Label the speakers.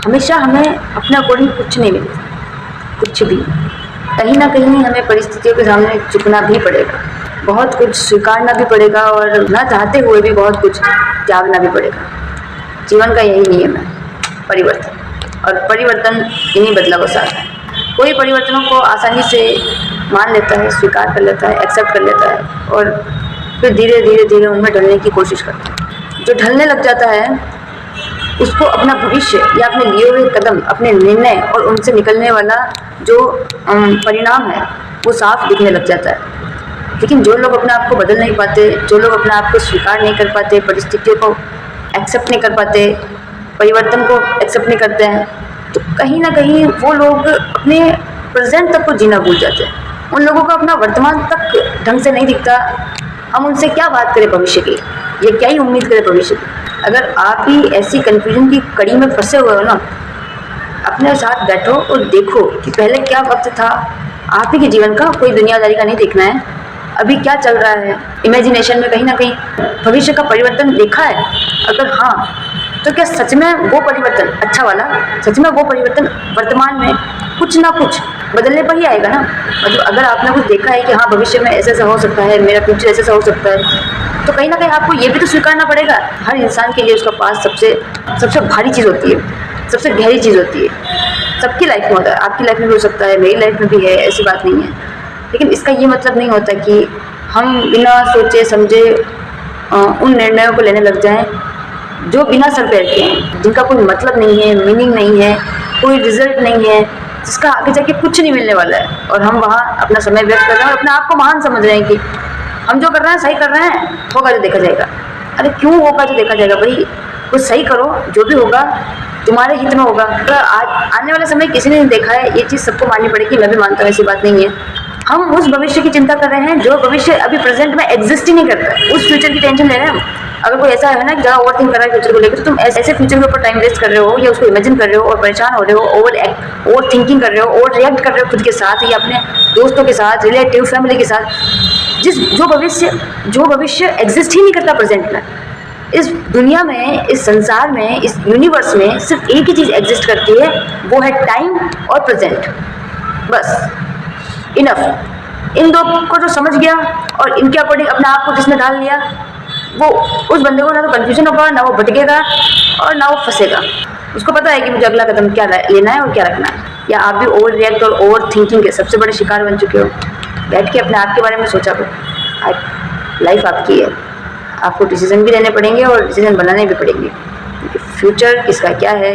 Speaker 1: हमेशा हमें अपने अकॉर्डिंग कुछ नहीं मिलता, कुछ भी। कहीं ना कहीं हमें परिस्थितियों के सामने झुकना भी पड़ेगा, बहुत कुछ स्वीकारना भी पड़ेगा और ना चाहते हुए भी बहुत कुछ त्यागना भी पड़ेगा। जीवन का यही नियम है, परिवर्तन, और परिवर्तन इन्हीं बदलाव से आता है। कोई परिवर्तनों को आसानी से मान लेता है, स्वीकार कर लेता है, एक्सेप्ट कर लेता है और फिर धीरे धीरे धीरे उनमें ढलने की कोशिश करता है। जो ढलने लग जाता है उसको अपना भविष्य या अपने लिए हुए कदम, अपने निर्णय और उनसे निकलने वाला जो परिणाम है वो साफ दिखने लग जाता है। लेकिन जो लोग अपने आप को बदल नहीं पाते, जो लोग अपने आप को स्वीकार नहीं कर पाते, परिस्थितियों को एक्सेप्ट नहीं कर पाते, परिवर्तन को एक्सेप्ट नहीं करते हैं, तो कहीं ना कहीं वो लोग अपने प्रेजेंट तक को जीना भूल जाते हैं। उन लोगों का अपना वर्तमान तक ढंग से नहीं दिखता। हम उनसे क्या बात करें भविष्य की, ये क्या ही उम्मीद करें भविष्य की। अगर आप ही ऐसी कन्फ्यूजन की कड़ी में फंसे हुए हो ना, अपने साथ बैठो और देखो कि पहले क्या वक्त था। आप ही के जीवन का, कोई दुनियादारी का नहीं देखना है। अभी क्या चल रहा है, इमेजिनेशन में कहीं ना कहीं भविष्य का परिवर्तन देखा है? अगर हाँ, तो क्या सच में वो परिवर्तन अच्छा वाला, सच में वो परिवर्तन वर्तमान में कुछ ना कुछ बदलने पर ही आएगा ना। मतलब अगर आपने कुछ देखा है कि हाँ भविष्य में ऐसा ऐसा हो सकता है, मेरा फ्यूचर ऐसा ऐसा हो सकता है, तो कहीं ना कहीं आपको ये भी तो स्वीकारना पड़ेगा। हर इंसान के लिए उसका पास सबसे भारी चीज़ होती है, सबसे गहरी चीज़ होती है। सबकी लाइफ में होता है, आपकी लाइफ में भी हो सकता है, मेरी लाइफ में भी है, ऐसी बात नहीं है। लेकिन इसका ये मतलब नहीं होता कि हम बिना सोचे समझे उन निर्णयों को लेने लग जाएं जो बिना सर पैर के हैं, जिनका कोई मतलब नहीं है, मीनिंग नहीं है, कोई रिजल्ट नहीं है, जिसका आगे जाके कुछ नहीं मिलने वाला है। और हम वहाँ अपना समय व्यक्त कर रहे हैं और अपने आप को महान समझ रहे हैं कि हम जो कर रहे हैं सही कर रहे हैं, होगा जो देखा जाएगा। अरे क्यों होगा जो देखा जाएगा भाई? कुछ सही करो, जो भी होगा तुम्हारे हित में होगा। तो आज आने वाला समय किसी ने नहीं देखा है, ये चीज़ सबको माननी पड़ेगी। मैं भी मानता हूँ, ऐसी बात नहीं है। हम उस भविष्य की चिंता कर रहे हैं जो भविष्य अभी प्रेजेंट में एग्जिस्ट ही नहीं करता है। उस फ्यूचर की टेंशन ले रहे हैं हम। अगर कोई ऐसा है ना कि ज़्यादा ओवर थिंक कर रहा है फ्यूचर को लेकर, तो तुम ऐसे फ्यूचर के ऊपर टाइम वेस्ट कर रहे हो या उसको इमेजिन कर रहे हो और परेशान हो रहे हो, ओवर थिंकिंग कर रहे हो, ओवर रिएक्ट कर रहे हो खुद के साथ या अपने दोस्तों के साथ, रिलेटिव, फैमिली के साथ। जो भविष्य एग्जिस्ट ही नहीं करता प्रेजेंट में। इस दुनिया में, इस संसार में, इस यूनिवर्स में सिर्फ एक ही चीज़ एग्जिस्ट करती है, वो है टाइम और प्रेजेंट। बस, इनफ। इन दो को जो समझ गया और इनके अकॉर्डिंग अपने आप को जिसने डाल लिया, वो उस बंदे को ना तो कन्फ्यूजन होगा, ना वो भटकेगा और ना वो फंसेगा। उसको पता है कि मुझे अगला कदम क्या लेना है और क्या रखना है। या आप भी ओवर रिएक्ट और ओवर थिंकिंग के सबसे बड़े शिकार बन चुके हो? बैठ के अपने आप के बारे में सोचा करो। लाइफ आपकी है, आपको डिसीजन भी लेने पड़ेंगे और डिसीजन बनाने भी पड़ेंगे, क्योंकि फ्यूचर किसका क्या है